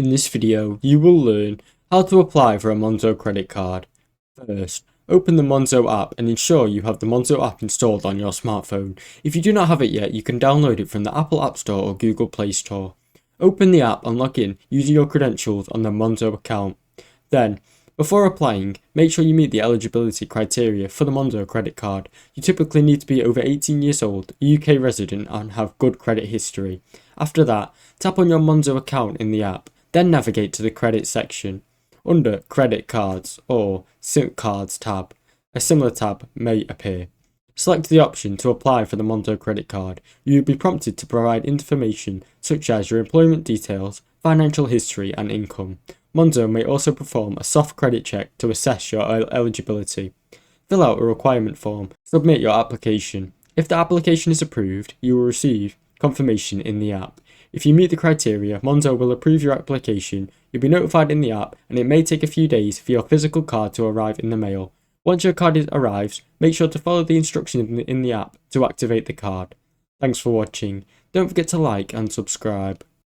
In this video, you will learn how to apply for a Monzo credit card. First, open the Monzo app and ensure you have the Monzo app installed on your smartphone. If you do not have it yet, you can download it from the Apple App Store or Google Play Store. Open the app and log in using your credentials on the Monzo account. Then, before applying, make sure you meet the eligibility criteria for the Monzo credit card. You typically need to be over 18 years old, a UK resident, and have good credit history. After that, tap on your Monzo account in the app. Then navigate to the credit section. Under Credit Cards or SIM Cards tab, a similar tab may appear. Select the option to apply for the Monzo credit card. You will be prompted to provide information such as your employment details, financial history and income. Monzo may also perform a soft credit check to assess your eligibility. Fill out a requirement form. Submit your application. If the application is approved, you will receive confirmation in the app. If you meet the criteria, Monzo will approve your application. You'll be notified in the app, and it may take a few days for your physical card to arrive in the mail. Once your card arrives, make sure to follow the instructions in the app to activate the card. Thanks for watching. Don't forget to like and subscribe.